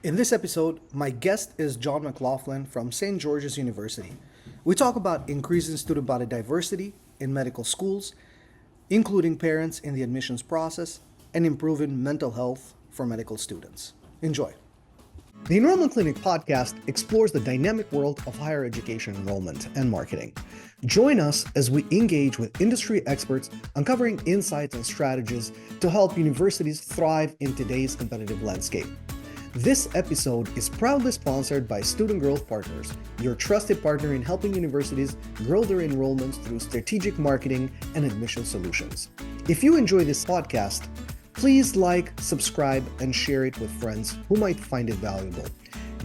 In this episode, my guest is John McLoughlin from St. George's University. We talk about increasing student body diversity in medical schools, including parents in the admissions process, and improving mental health for medical students. Enjoy. The Enrollment Clinic podcast explores the dynamic world of higher education enrollment and marketing. Join us as we engage with industry experts, uncovering insights and strategies to help universities thrive in today's competitive landscape. This episode is proudly sponsored by Student Growth Partners, your trusted partner in helping universities grow their enrollments through strategic marketing and admission solutions. If you enjoy this podcast, please like, subscribe, and share it with friends who might find it valuable.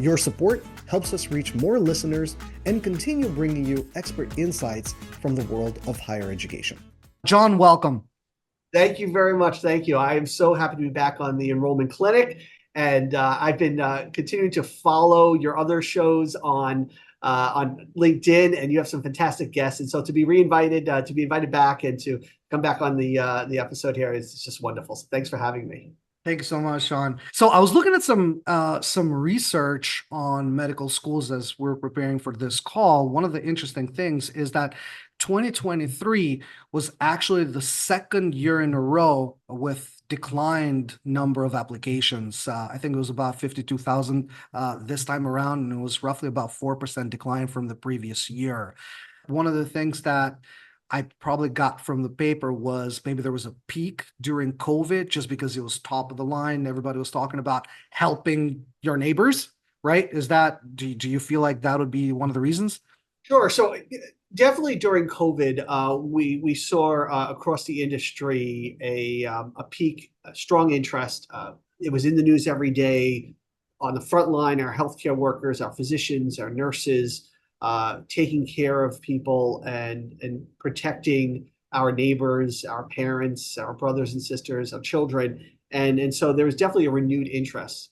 Your support helps us reach more listeners and continue bringing you expert insights from the world of higher education. John, welcome. Thank you very much. Thank you. I am so happy to be back on the Enrollment Clinic. And I've been continuing to follow your other shows on LinkedIn, and you have some fantastic guests. And so to be reinvited, to be invited back, and to come back on the episode here is just wonderful. So thanks for having me. Thank you so much, Sean. So I was looking at some research on medical schools as we're preparing for this call. One of the interesting things is that 2023 was actually the second year in a row with declined number of applications. I think it was about 52,000 this time around, and it was roughly about 4% decline from the previous year. One of the things that I probably got from the paper was maybe there was a peak during COVID just because it was top of the line. Everybody was talking about helping your neighbors, right? Do you feel like that would be one of the reasons? Sure. So definitely during COVID, we saw across the industry a peak, a strong interest. It was in the news every day. On the front line, our healthcare workers, our physicians, our nurses, taking care of people and protecting our neighbors, our parents, our brothers and sisters, our children. And so there was definitely a renewed interest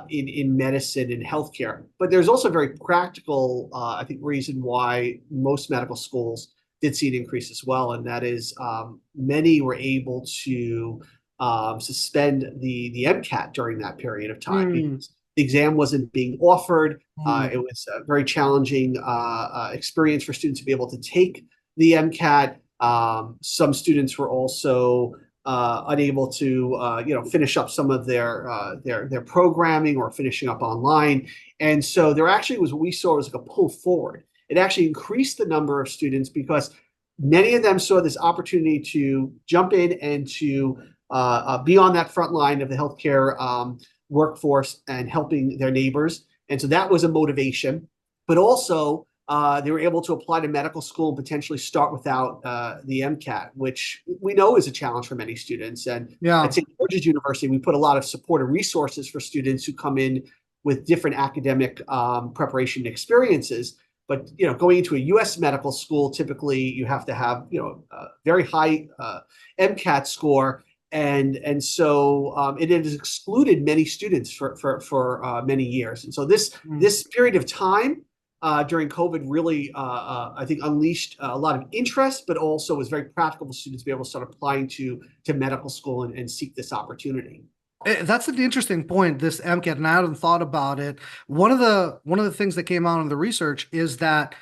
in medicine and healthcare. But there's also a very practical, I think, reason why most medical schools did see an increase as well. And that is many were able to suspend the MCAT during that period of time because the exam wasn't being offered. It was a very challenging experience for students to be able to take the MCAT. Some students were also unable to finish up some of their programming or finishing up online. And so there actually was what we saw as like a pull forward. It actually increased the number of students because many of them saw this opportunity to jump in and to be on that front line of the healthcare workforce and helping their neighbors. And so that was a motivation. But also, they were able to apply to medical school and potentially start without the MCAT, which we know is a challenge for many students. And at St. George's University, we put a lot of support and resources for students who come in with different academic preparation experiences. But going into a U.S. medical school, typically you have to have a very high MCAT score. And so it has excluded many students for many years. And so this period of time during COVID really, I think, unleashed a lot of interest, but also was very practical for students to be able to start applying to medical school and seek this opportunity. That's an interesting point, this MCAT, and I hadn't thought about it. One of the things that came out in the research is that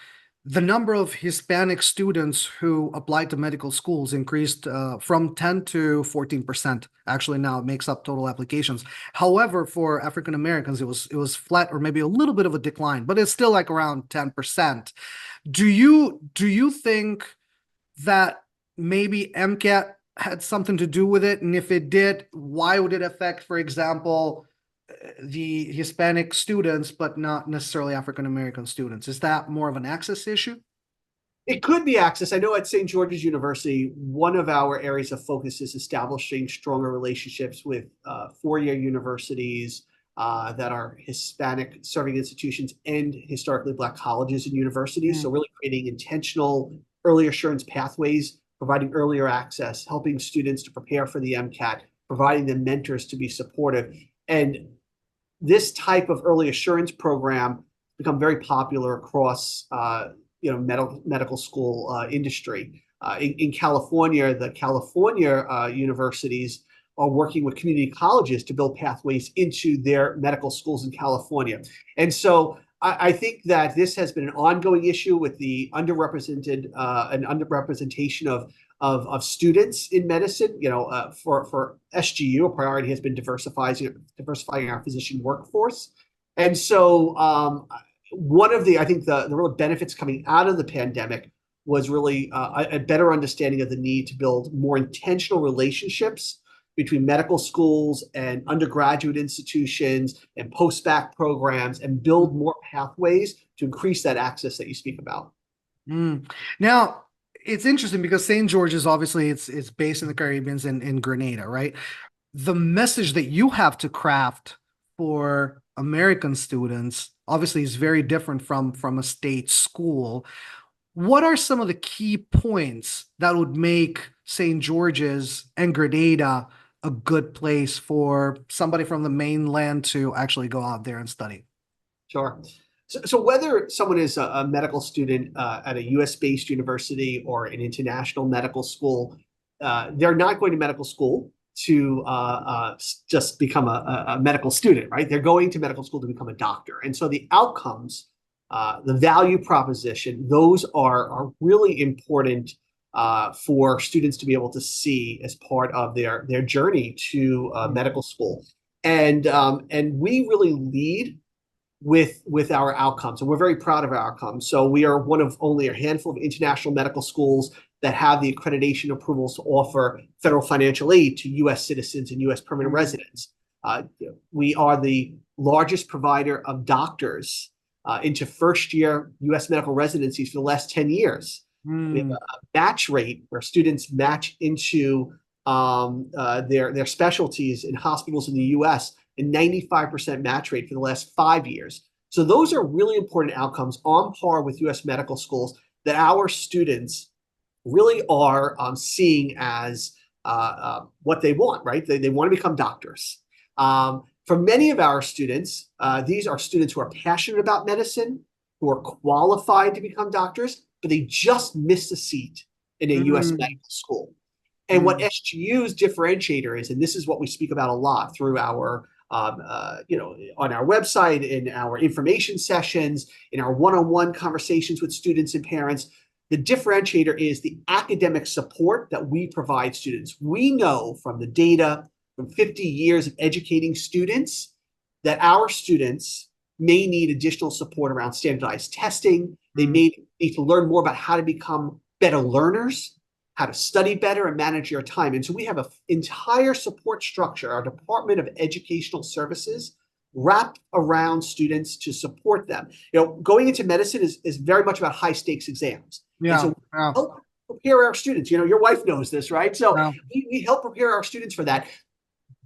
the number of Hispanic students who applied to medical schools increased from 10 to 14%. Actually, now it makes up total applications. However, for African Americans, it was flat or maybe a little bit of a decline, but it's still like around 10%. Do you think that maybe MCAT had something to do with it? And if it did, why would it affect, for example, the Hispanic students, but not necessarily African-American students? Is that more of an access issue? It could be access. I know at St. George's University, one of our areas of focus is establishing stronger relationships with four-year universities that are Hispanic serving institutions and historically Black colleges and universities. So really creating intentional early assurance pathways, providing earlier access, helping students to prepare for the MCAT, providing them mentors to be supportive. And this type of early assurance program become very popular across medical school industry. In California, the California universities are working with community colleges to build pathways into their medical schools in California. And so I think that this has been an ongoing issue with the underrepresented and underrepresentation of students in medicine. For SGU, a priority has been diversifying our physician workforce. And so one of the, I think the real benefits coming out of the pandemic was really a better understanding of the need to build more intentional relationships between medical schools and undergraduate institutions and post-bac programs, and build more pathways to increase that access that you speak about. Now, it's interesting because St. George's, obviously it's based in the Caribbean in Grenada, right? The message that you have to craft for American students obviously is very different from a state school. What are some of the key points that would make St. George's and Grenada a good place for somebody from the mainland to actually go out there and study? Sure. So whether someone is a medical student at a US-based university or an international medical school, they're not going to medical school to just become a medical student, right? They're going to medical school to become a doctor. And so the outcomes, the value proposition, those are really important for students to be able to see as part of their journey to medical school. And we really lead with our outcomes, and we're very proud of our outcomes. So we are one of only a handful of international medical schools that have the accreditation approvals to offer federal financial aid to U.S. citizens and U.S. permanent residents. We are the largest provider of doctors into first-year U.S. medical residencies for the last 10 years. We have a match rate where students match into their specialties in hospitals in the U.S., and 95% match rate for the last 5 years. So those are really important outcomes on par with U.S. medical schools that our students really are seeing as what they want, right? They want to become doctors. For many of our students, these are students who are passionate about medicine, who are qualified to become doctors, but they just missed a seat in a U.S. medical school. And what SGU's differentiator is, and this is what we speak about a lot through our on our website, in our information sessions, in our one-on-one conversations with students and parents, the differentiator is the academic support that we provide students. We know from the data from 50 years of educating students that our students may need additional support around standardized testing. They may need to learn more about how to become better learners, how to study better and manage your time. And so we have an entire support structure, our Department of Educational Services, wrapped around students to support them. Going into medicine is very much about high stakes exams. Yeah. And so we help prepare our students. Your wife knows this, right? So we help prepare our students for that.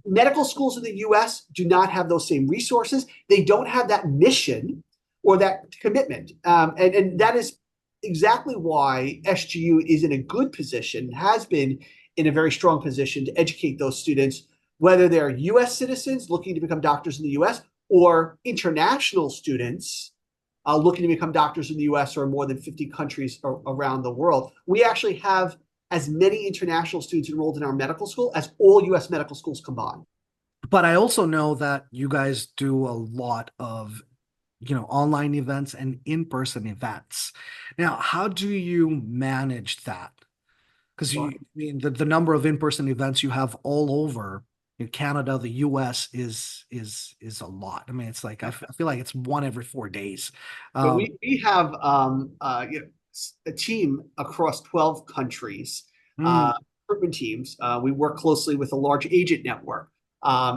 Medical schools in the US do not have those same resources. They don't have that mission or that commitment. And that is exactly why SGU is in a good position, has been in a very strong position to educate those students, whether they're US citizens looking to become doctors in the US or international students looking to become doctors in the US or more than 50 countries around the world. We actually have as many international students enrolled in our medical school as all US medical schools combined. But I also know that you guys do a lot of online events and in-person events. Now, how do you manage that? Because the number of in-person events you have all over in Canada, the US is a lot. I mean, it's like I feel like it's one every 4 days. So we have a team across 12 countries, recruitment teams. We work closely with a large agent network.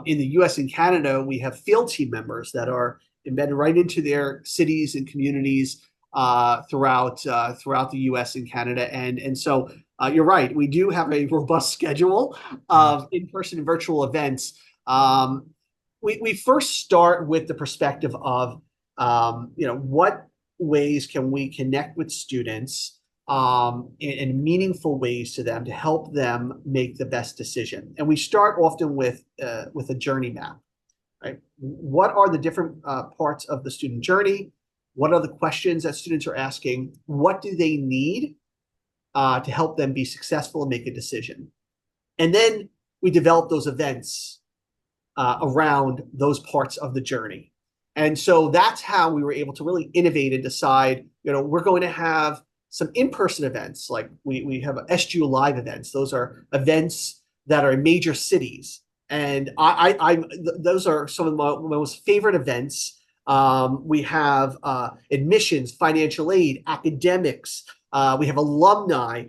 In the US and Canada, we have field team members that are embedded right into their cities and communities throughout the U.S. and Canada, and so you're right. We do have a robust schedule of in-person and virtual events. We first start with the perspective of what ways can we connect with students in meaningful ways to them to help them make the best decision, and we start often with a journey map. Right? What are the different parts of the student journey? What are the questions that students are asking? What do they need to help them be successful and make a decision? And then we develop those events around those parts of the journey. And so that's how we were able to really innovate and decide, we're going to have some in-person events. Like we have SGU Live events. Those are events that are in major cities. And those are some of my most favorite events. We have admissions, financial aid, academics. We have alumni.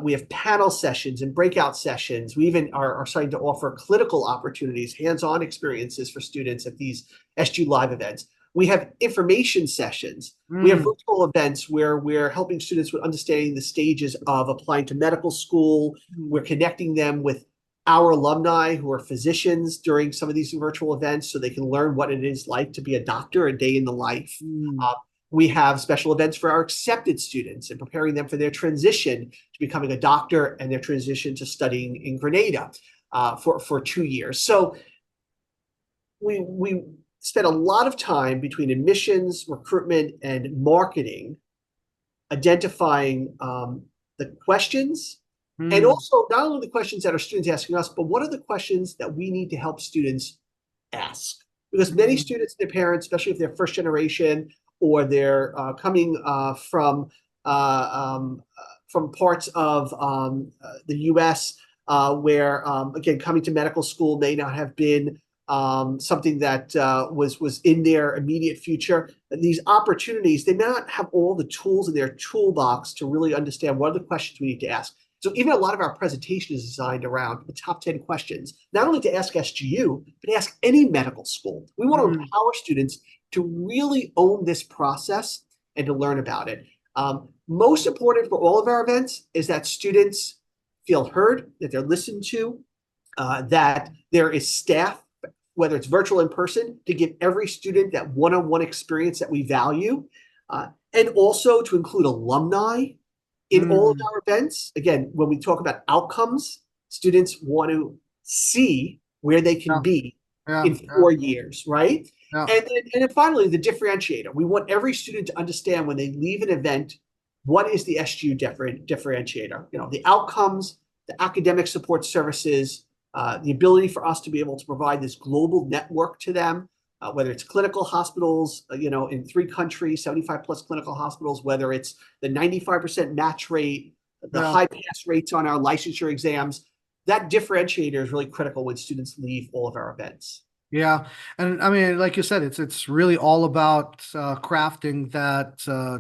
We have panel sessions and breakout sessions. We even are starting to offer clinical opportunities, hands-on experiences for students at these SGU Live events. We have information sessions. We have virtual events where we're helping students with understanding the stages of applying to medical school. We're connecting them with our alumni who are physicians during some of these virtual events so they can learn what it is like to be a doctor, a day in the life. We have special events for our accepted students and preparing them for their transition to becoming a doctor and their transition to studying in Grenada for 2 years. So we spent a lot of time between admissions, recruitment, and marketing identifying the questions and also not only the questions that our students asking us, but what are the questions that we need to help students ask? Because many students and their parents, especially if they're first generation or they're coming from parts of the U.S. Where, again, coming to medical school may not have been something that was in their immediate future. And these opportunities, they may not have all the tools in their toolbox to really understand what are the questions we need to ask. So even a lot of our presentation is designed around the top 10 questions, not only to ask SGU, but to ask any medical school. We want to empower students to really own this process and to learn about it. Most important for all of our events is that students feel heard, that they're listened to, that there is staff, whether it's virtual or in person, to give every student that one-on-one experience that we value, and also to include alumni in all of our events. Again, when we talk about outcomes, students want to see where they can be in 4 years, right? And then finally, the differentiator. We want every student to understand when they leave an event, what is the SGU differentiator? The outcomes, the academic support services, the ability for us to be able to provide this global network to them, whether it's clinical hospitals, in 3 countries, 75 plus clinical hospitals, whether it's the 95% match rate, the high pass rates on our licensure exams. That differentiator is really critical when students leave all of our events. Yeah, and I mean, like you said, it's really all about crafting that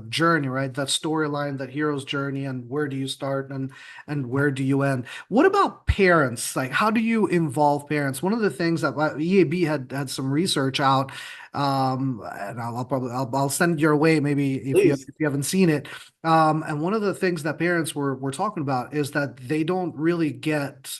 journey, right? That storyline, that hero's journey, and where do you start and where do you end? What about parents? Like, how do you involve parents? One of the things that EAB had some research out, and I'll send it your way maybe if you haven't seen it. And one of the things that parents were talking about is that they don't really get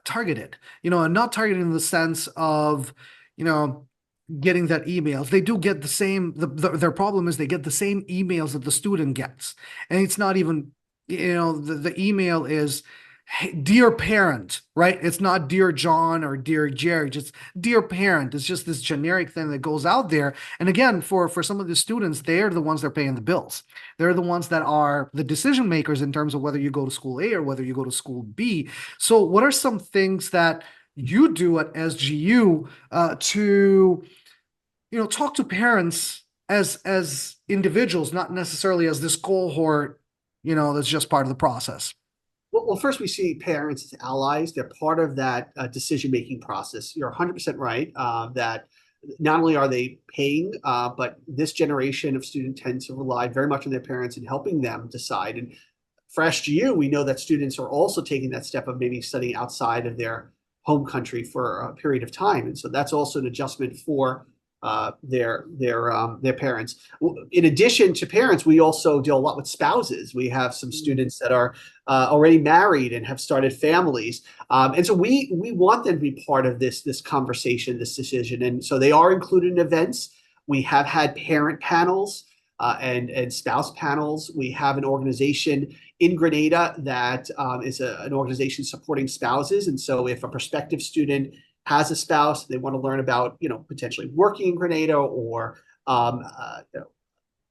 targeted, and not targeted in the sense of, getting that emails. They do get the same, their problem is they get the same emails that the student gets. And it's not even, the email is, hey, dear parent, right? It's not dear John or dear Jerry, just dear parent. It's just this generic thing that goes out there. And again, for some of the students, they're the ones that are paying the bills. They're the ones that are the decision makers in terms of whether you go to school A or whether you go to school B. So what are some things that you do at SGU to, talk to parents as individuals, not necessarily as this cohort, that's just part of the process? Well, first we see parents as allies. They're part of that decision-making process. You're 100% right that not only are they paying, but this generation of students tends to rely very much on their parents in helping them decide. And for SGU, we know that students are also taking that step of maybe studying outside of their home country for a period of time. And so that's also an adjustment for their parents. In addition to parents, we also deal a lot with spouses. We have some students that are already married and have started families, and so we want them to be part of this conversation, this decision. And so they are included in events. We have had parent panels and spouse panels. We have an organization in Grenada that is an organization supporting spouses. And so if a prospective student has a spouse, they want to learn about, potentially working in Grenada or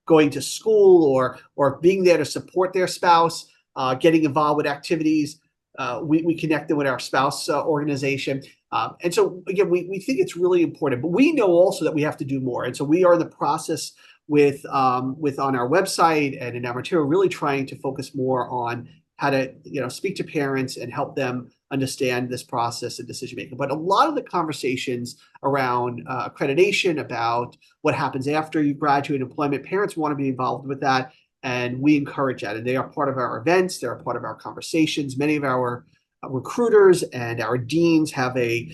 going to school or being there to support their spouse, getting involved with activities. we connect them with our spouse organization. And so again, we think it's really important, but we know also that we have to do more. And so we are in the process with on our website and in our material, really trying to focus more on how to speak to parents and help them understand this process and decision making. But a lot of the conversations around accreditation, about what happens after you graduate employment, parents want to be involved with that. And we encourage that. And they are part of our events. They're a part of our conversations. Many of our recruiters and our deans have a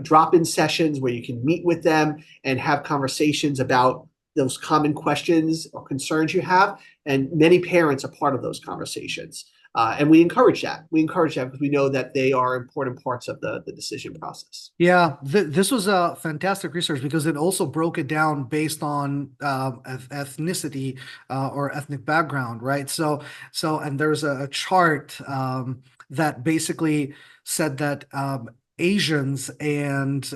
drop-in sessions where you can meet with them and have conversations about those common questions or concerns you have. And many parents are part of those conversations. And we encourage that. We encourage that because we know that they are important parts of the decision process. Yeah, this was a fantastic research because it also broke it down based on ethnicity or ethnic background, right? And there's a chart that basically said that Asians and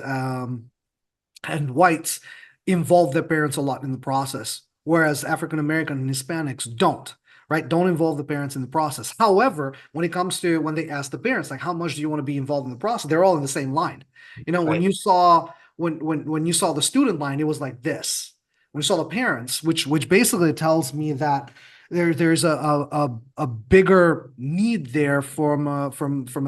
whites involve their parents a lot in the process, whereas African American and Hispanics don't. Right? Don't involve the parents in the process. However, when it comes to when they ask the parents, like, how much do you want to be involved in the process? They're all in the same line. When Right. you saw when you saw the student line, it was like this. When you saw the parents, which basically tells me that there's a bigger need there from a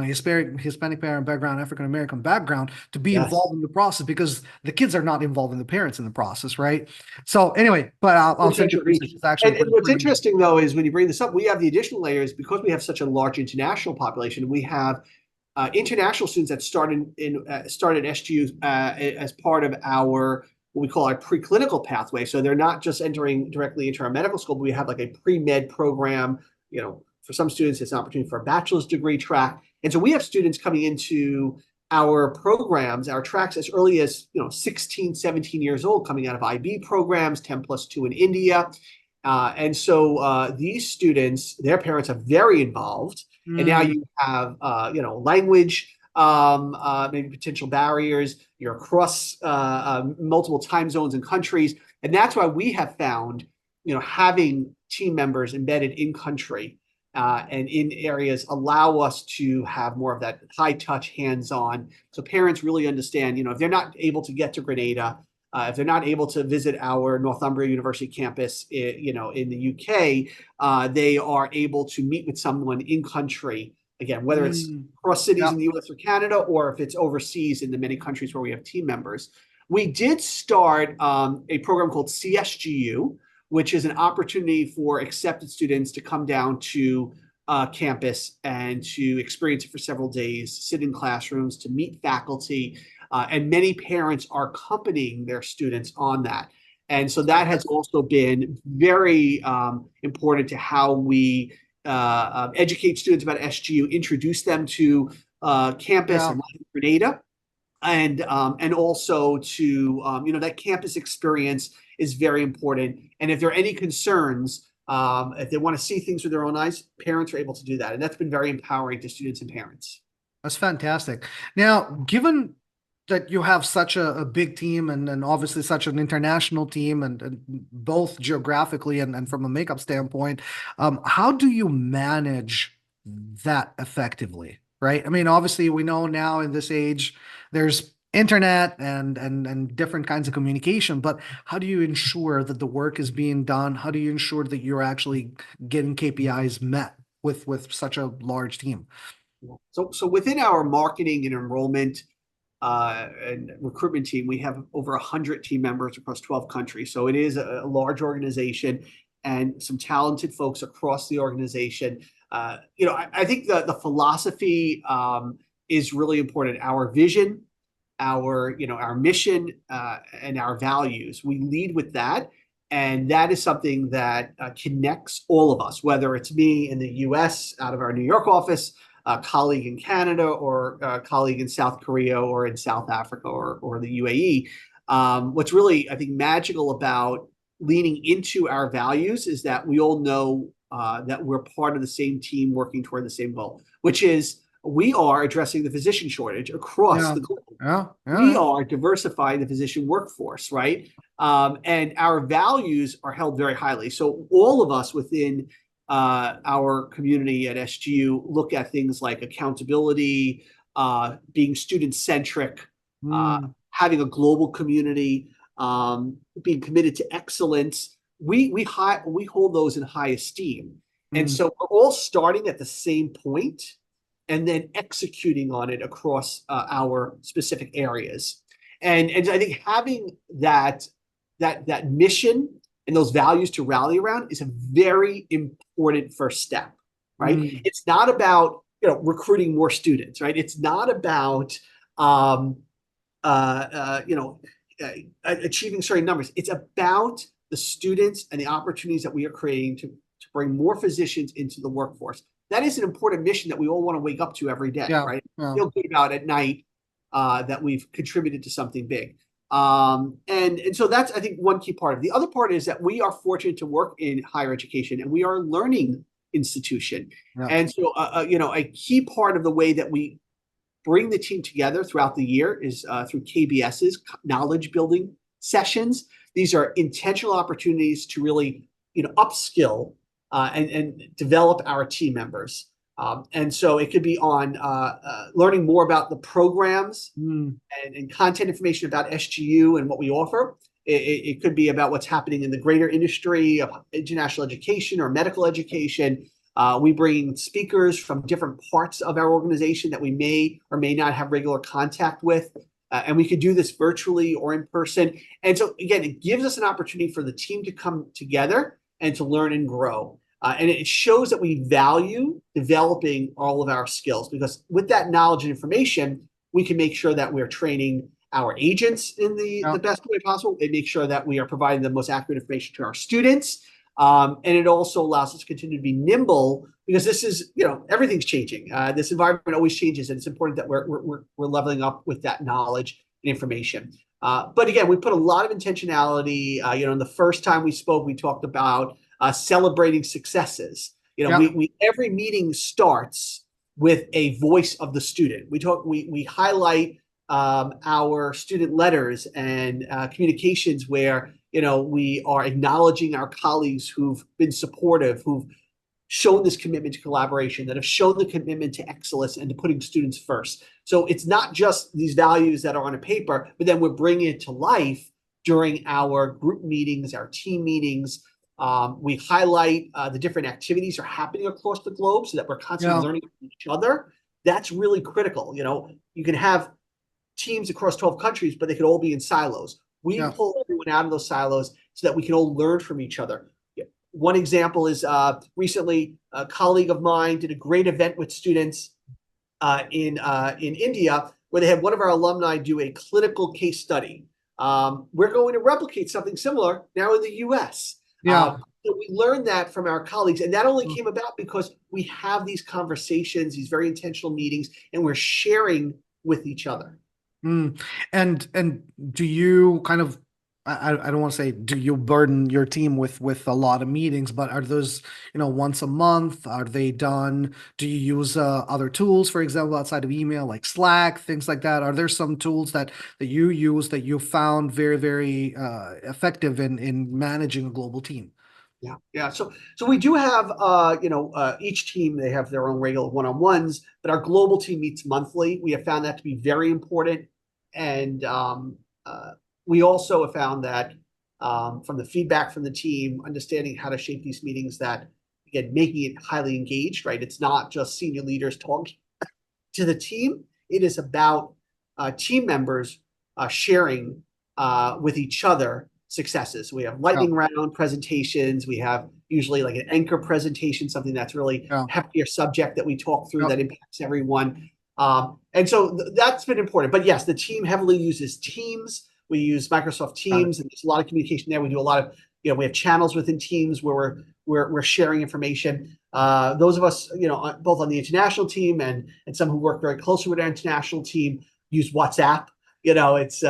Hispanic parent background, African American background to be Yes. involved in the process because the kids are not involving the parents in the process, right? So anyway, but I'll send you the research. It's actually And what's pretty interesting, though, is when you bring this up, we have the additional layers because we have such a large international population. We have international students that start at SGU as part of our what we call our preclinical pathway. So they're not just entering directly into our medical school, but we have like a pre-med program. For some students, it's an opportunity for a bachelor's degree track. And so we have students coming into our programs, our tracks as early as 16, 17 years old, coming out of IB programs, 10+2 in India. And so these students, their parents are very involved. And now Mm, you have, language, maybe potential barriers. You're across multiple time zones and countries. And that's why we have found, having team members embedded in country and in areas allow us to have more of that high touch, hands on. So parents really understand, if they're not able to get to Grenada, if they're not able to visit our Northumbria University campus, in the UK, they are able to meet with someone in country. Again, whether it's across cities yeah. in the US or Canada, or if it's overseas in the many countries where we have team members. We did start a program called CSGU, which is an opportunity for accepted students to come down to campus and to experience it for several days, sit in classrooms, to meet faculty. And many parents are accompanying their students on that. And so that has also been very important to how we educate students about SGU, introduce them to campus Yeah. and Grenada, and also to that campus experience is very important. And if there are any concerns, if they want to see things with their own eyes, parents are able to do that, and that's been very empowering to students and parents. That's fantastic. Now, given that you have such a big team and obviously such an international team and both geographically and from a makeup standpoint, how do you manage that effectively? Right? I mean, obviously we know now in this age there's internet and different kinds of communication, but how do you ensure that the work is being done? How do you ensure that you're actually getting KPIs met with such a large team? So within our marketing and enrollment and recruitment team, we have over 100 team members across 12 countries. So it is a large organization and some talented folks across the organization. I think the philosophy is really important. Our vision, our mission, and our values. We lead with that. And that is something that connects all of us, whether it's me in the US out of our New York office, a colleague in Canada, or a colleague in South Korea or in South Africa or the UAE. What's really, I think, magical about leaning into our values is that we all know that we're part of the same team working toward the same goal, which is we are addressing the physician shortage across Yeah. the globe. Yeah. We Yeah. are diversifying the physician workforce, right? And our values are held very highly. So all of us within our community at SGU look at things like accountability, being student-centric, Mm, having a global community, being committed to excellence. We hold those in high esteem. And mm, so we're all starting at the same point and then executing on it across our specific areas. And I think having that mission and those values to rally around is a very important first step, right? mm, It's not about recruiting more students, right? It's not about um, you know achieving certain numbers. It's about the students and the opportunities that we are creating to bring more physicians into the workforce. That is an important mission that we all want to wake up to every day, yeah, right? yeah, Feel good about at night that we've contributed to something big. And so that's, I think, one key part of it. The other part is that we are fortunate to work in higher education and we are a learning institution. yeah, And so, a key part of the way that we bring the team together throughout the year is through KBS's knowledge building sessions. These are intentional opportunities to really, upskill and develop our team members. And so it could be on learning more about the programs mm, and content information about SGU and what we offer. It could be about what's happening in the greater industry of international education or medical education. We bring speakers from different parts of our organization that we may or may not have regular contact with. And we could do this virtually or in person. And so, again, it gives us an opportunity for the team to come together and to learn and grow. And it shows that we value developing all of our skills, because with that knowledge and information, we can make sure that we're training our agents in yeah, the best way possible and make sure that we are providing the most accurate information to our students. And it also allows us to continue to be nimble, because this is, everything's changing. This environment always changes, and it's important that we're leveling up with that knowledge and information. But again, we put a lot of intentionality. In the first time we spoke, we talked about celebrating successes. yeah, We every meeting starts with a voice of the student. We highlight our student letters and communications where we are acknowledging our colleagues who've been supportive, who've shown this commitment to collaboration, that have shown the commitment to excellence and to putting students first. So it's not just these values that are on a paper, but then we're bringing it to life during our group meetings, our team meetings. We highlight the different activities are happening across the globe so that we're constantly yeah, learning from each other. That's really critical. You can have teams across 12 countries, but they could all be in silos. We yeah, pull everyone out of those silos so that we can all learn from each other. One example is recently a colleague of mine did a great event with students in India, where they had one of our alumni do a clinical case study. We're going to replicate something similar now in the US. yeah. So we learned that from our colleagues, and that only came about because we have these conversations, these very intentional meetings, and we're sharing with each other. Mm. And do you kind of, I don't want to say do you burden your team with a lot of meetings, but are those, once a month? Are they done? Do you use other tools, for example, outside of email, like Slack, things like that? Are there some tools that you use that you found very, very effective in managing a global team? Yeah, yeah. So we do have, each team, they have their own regular one-on-ones, but our global team meets monthly. We have found that to be very important, and we also have found that from the feedback from the team, understanding how to shape these meetings, that again, making it highly engaged. Right, it's not just senior leaders talking to the team. It is about team members sharing with each other successes. We have Yeah, lightning round presentations. We have usually like an anchor presentation, something that's really yeah, heftier subject that we talk through yeah, that impacts everyone. And so that's been important. But yes, the team heavily uses Teams. We use Microsoft got it. Teams, and there's a lot of communication there. We do a lot of, we have channels within Teams where we're sharing information. Those of us, both on the international team and some who work very closely with our international team, use WhatsApp. It's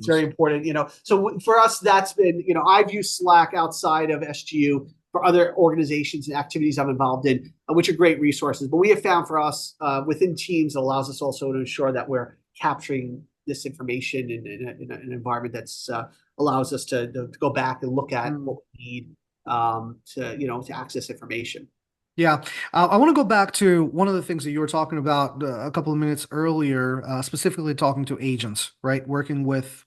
very important. So for us, that's been, I've used Slack outside of SGU for other organizations and activities I'm involved in, which are great resources. But we have found for us within Teams, it allows us also to ensure that we're capturing this information in an environment that's allows us to go back and look at Mm. what we need to access information. Yeah, I want to go back to one of the things that you were talking about a couple of minutes earlier, specifically talking to agents, right? Working with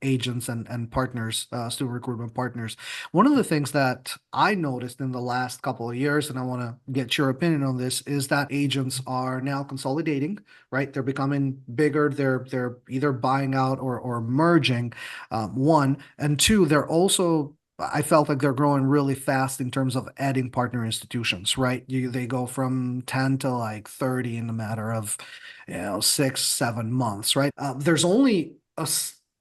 agents and partners, student recruitment partners. One of the things that I noticed in the last couple of years, and I want to get your opinion on this, is that agents are now consolidating, right? They're becoming bigger. They're either buying out or merging, one, and two, they're also I felt like they're growing really fast in terms of adding partner institutions, right? They go from 10 to like 30 in a matter of, 6, 7 months, right? There's only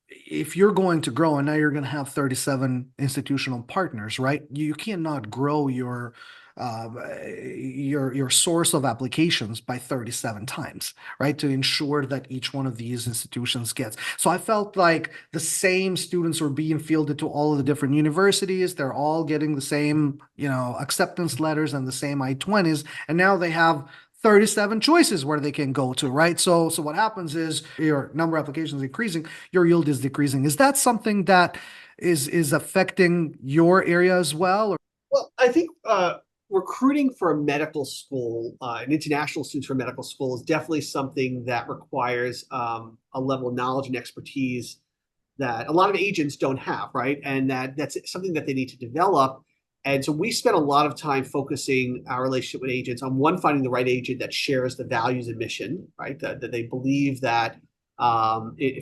if you're going to grow and now you're going to have 37 institutional partners, right? You cannot grow uh, your source of applications by 37 times, right? To ensure that each one of these institutions gets. So I felt like the same students were being fielded to all of the different universities. They're all getting the same, acceptance letters and the same I-20s. And now they have 37 choices where they can go to, right? So what happens is your number of applications increasing, your yield is decreasing. Is that something that is affecting your area as well? Or Well, I think recruiting for a medical school, and international students for medical school, is definitely something that requires a level of knowledge and expertise that a lot of agents don't have, right? And that's something that they need to develop. And so we spent a lot of time focusing our relationship with agents on one, finding the right agent that shares the values and mission, right? That they believe that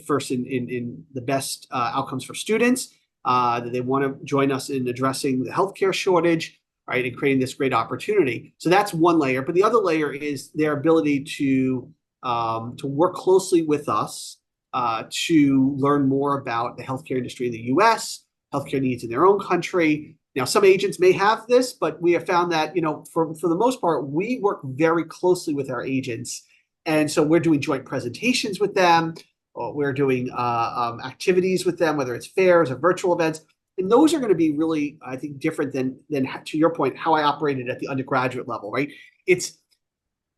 first in the best outcomes for students, that they want to join us in addressing the healthcare shortage, right, and creating this great opportunity. So that's one layer. But the other layer is their ability to work closely with us to learn more about the healthcare industry in the U.S., healthcare needs in their own country. Now, some agents may have this, but we have found that, for the most part, we work very closely with our agents. And so we're doing joint presentations with them, or we're doing activities with them, whether it's fairs or virtual events. And those are going to be really, I think, different than to your point, how I operated at the undergraduate level, right? It's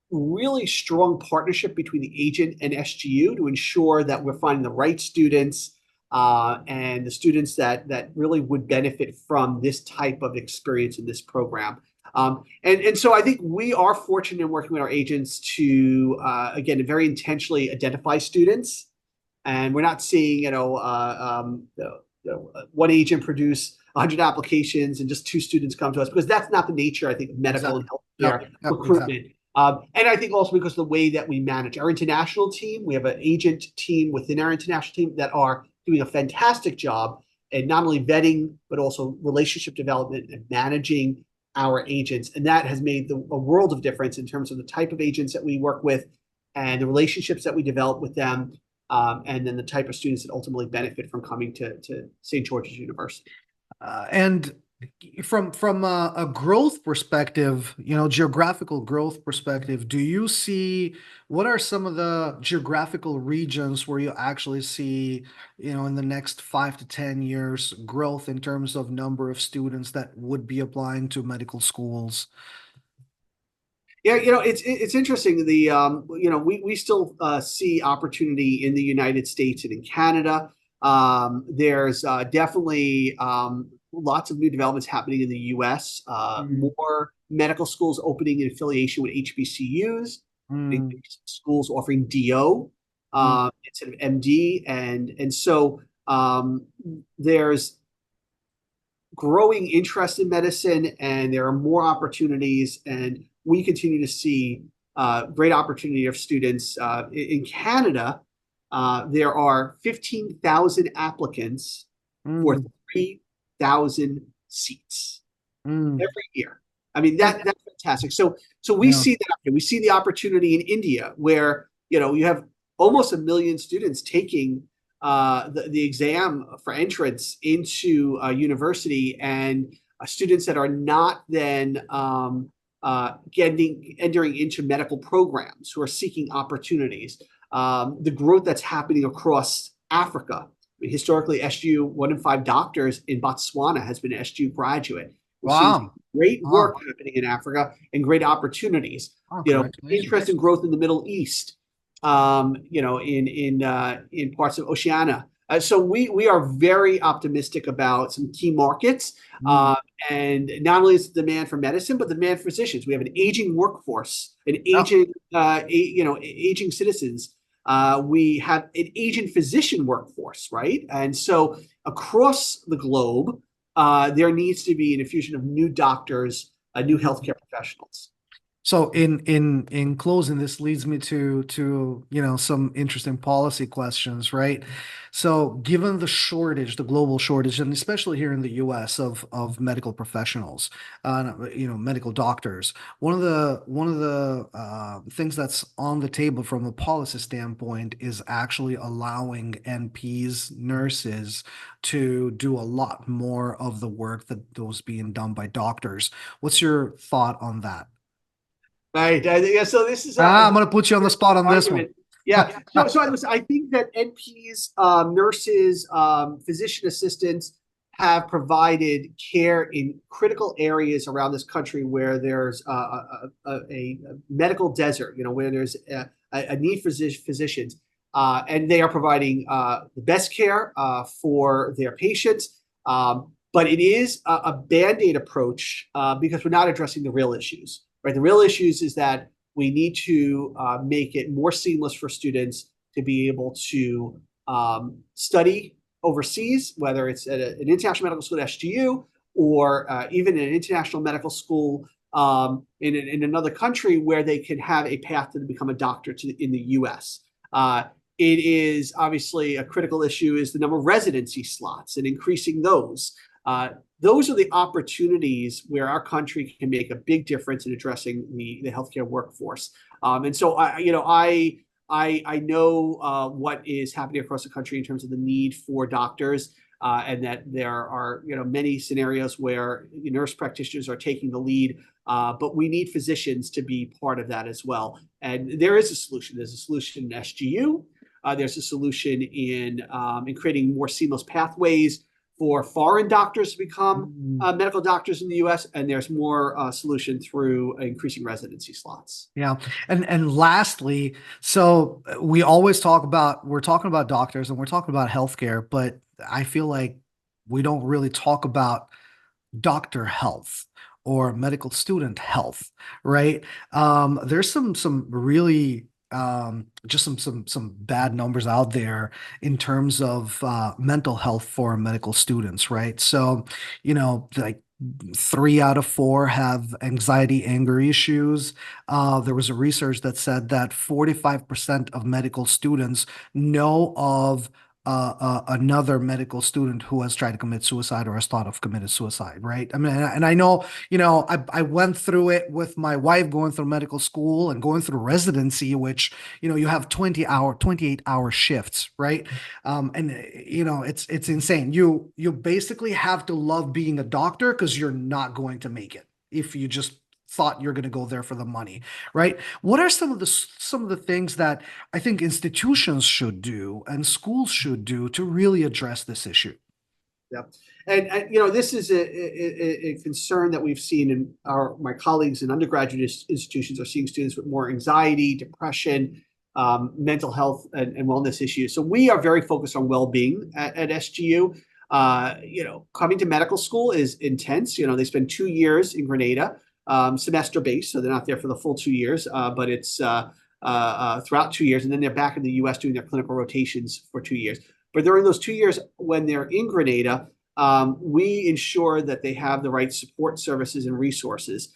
really strong partnership between the agent and SGU to ensure that we're finding the right students and the students that really would benefit from this type of experience in this program. And so I think we are fortunate in working with our agents to, again, very intentionally identify students. And we're not seeing, one agent produce 100 applications and just two students come to us, because that's not the nature, I think, of medical and exactly. healthcare Yep, yep, exactly. recruitment. And I think also because of the way that we manage our international team, we have an agent team within our international team that are doing a fantastic job in not only vetting, but also relationship development and managing our agents. And that has made a world of difference in terms of the type of agents that we work with and the relationships that we develop with them, and then the type of students that ultimately benefit from coming to St. George's University. And from a growth perspective, geographical growth perspective, do you see what are some of the geographical regions where you actually see, in the next 5 to 10 years, growth in terms of number of students that would be applying to medical schools? Yeah, it's interesting. We still see opportunity in the United States and in Canada. There's definitely lots of new developments happening in the U.S. Mm, More medical schools opening in affiliation with HBCUs, mm, schools offering DO mm, instead of MD, and so there's growing interest in medicine, and there are more opportunities, and we continue to see great opportunity of students. In Canada, there are 15,000 applicants for mm, 3,000 seats mm. every year. I mean, And that's fantastic. So we yeah, see that. We see the opportunity in India where, you have almost 1 million students taking the exam for entrance into a university, and students that are not then entering into medical programs who are seeking opportunities. The growth that's happening across Africa. I mean, historically, SGU, 1 in 5 doctors in Botswana has been an SGU graduate. We're seeing wow, great wow, work happening in Africa and great opportunities. oh, Interest congratulations. and growth in the Middle East, in parts of Oceania. So we are very optimistic about some key markets, Mm. and not only is the demand for medicine, but the demand for physicians. We have an aging workforce, an Yeah. aging, aging citizens. We have an aging physician workforce, right? And so across the globe, there needs to be an infusion of new doctors, new healthcare professionals. So in closing, this leads me to some interesting policy questions, right? So given the shortage, the global shortage, and especially here in the U.S. of medical professionals, medical doctors, one of the things that's on the table from a policy standpoint is actually allowing NPs, nurses, to do a lot more of the work that was being done by doctors. What's your thought on that? Right. Yeah. So this is a I'm going to put you on the spot on this one. argument. Yeah. I think that NPs, nurses, physician assistants have provided care in critical areas around this country where there's a medical desert, where there's a need for physicians. And they are providing the best care for their patients. But it is a band-aid approach because we're not addressing the real issues, right? The real issues is that we need to make it more seamless for students to be able to study overseas, whether it's at an international medical school at SGU or even in an international medical school in another country where they can have a path to become a doctor in the US. It is obviously a critical issue is the number of residency slots and increasing those. Those are the opportunities where our country can make a big difference in addressing the healthcare workforce. And so I know what is happening across the country in terms of the need for doctors, and that there are many scenarios where nurse practitioners are taking the lead, but we need physicians to be part of that as well. And there is a solution. There's a solution in SGU. There's a solution in creating more seamless pathways for foreign doctors to become medical doctors in the U.S., and there's more solution through increasing residency slots. Yeah. And lastly, so we always we're talking about doctors and we're talking about healthcare, but I feel like we don't really talk about doctor health or medical student health, right? There's some really just some bad numbers out there in terms of mental health for medical students, right? So, like 3 out of 4 have anxiety, anger issues. There was a research that said that 45% of medical students know of another medical student who has tried to commit suicide or has thought of committed suicide, right? I mean, and I know, I went through it with my wife going through medical school and going through residency, which, you have 28-hour shifts, right? And it's insane. You basically have to love being a doctor because you're not going to make it if you just thought you're going to go there for the money, right? What are some of the things that I think institutions should do and schools should do to really address this issue? Yeah. And this is a concern that we've seen in my colleagues in undergraduate institutions are seeing students with more anxiety, depression, mental health and wellness issues. So we are very focused on well-being at SGU. Coming to medical school is intense. They spend 2 years in Grenada, semester based, so they're not there for the full 2 years, but it's throughout 2 years, and then they're back in the U.S. doing their clinical rotations for 2 years. But during those 2 years, when they're in Grenada, we ensure that they have the right support services and resources.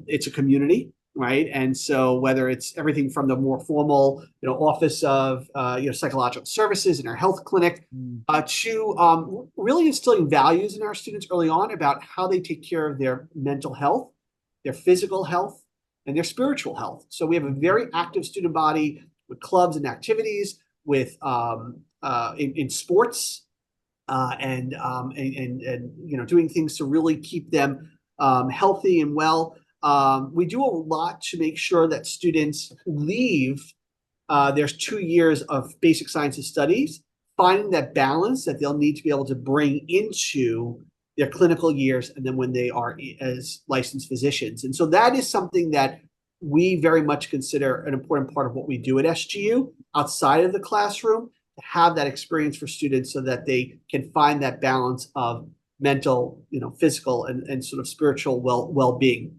It's a community, right? And so whether it's everything from the more formal, Office of Psychological Services in our health clinic, to really instilling values in our students early on about how they take care of their mental health, their physical health, and their spiritual health. So we have a very active student body with clubs and activities, with in sports, and doing things to really keep them healthy and well. We do a lot to make sure that students leave there's 2 years of basic sciences studies, finding that balance that they'll need to be able to bring into their clinical years, and then when they are as licensed physicians. And so that is something that we very much consider an important part of what we do at SGU outside of the classroom. have that experience for students so that they can find that balance of mental, physical and sort of spiritual well-being.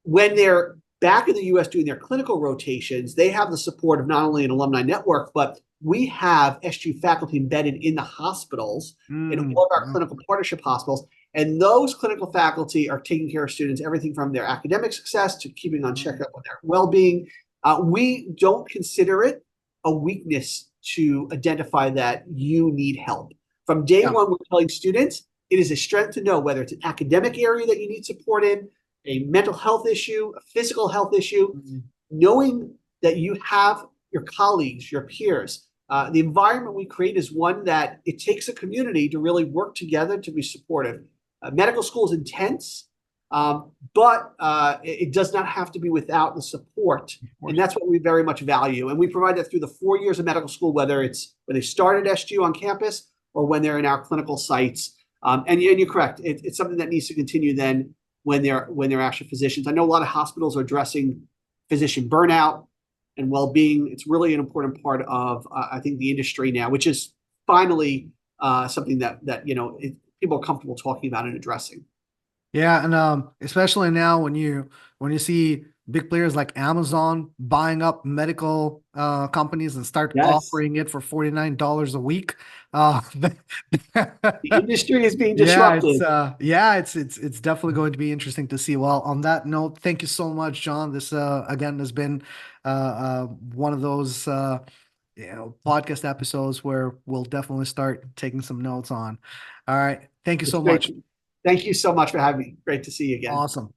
When they're back in the US doing their clinical rotations, they have the support of not only an alumni network, but we have SGU faculty embedded in the hospitals, in all of our clinical partnership hospitals. And those clinical faculty are taking care of students, everything from their academic success to keeping on checkup on their well-being. We don't consider it a weakness to identify that you need help. From day one, we're telling students it is a strength to know whether it's an academic area that you need support in, a mental health issue, a physical health issue, knowing that you have your colleagues, your peers. The environment we create is one that it takes a community to really work together to be supportive. Medical school is intense, but it does not have to be without the support. And that's what we very much value. And we provide that through the 4 years of medical school, whether it's when they start at SGU on campus or when they're in our clinical sites. And you're correct. It's something that needs to continue then when they're actually physicians. I know a lot of hospitals are addressing physician burnout and well-being. It's really an important part of, I think, the industry now, which is finally something that people are comfortable talking about and addressing. Yeah, and especially now when you see big players like Amazon buying up medical companies and start offering it for $49 a week. The industry is being Yeah, disrupted. it's definitely going to be interesting to see. Well, on that note, thank you so much, John. This again has been one of those podcast episodes where we'll definitely start taking some notes on. All right, thank you It's so great. much. Thank you so much for having me. Great to see you again. Awesome.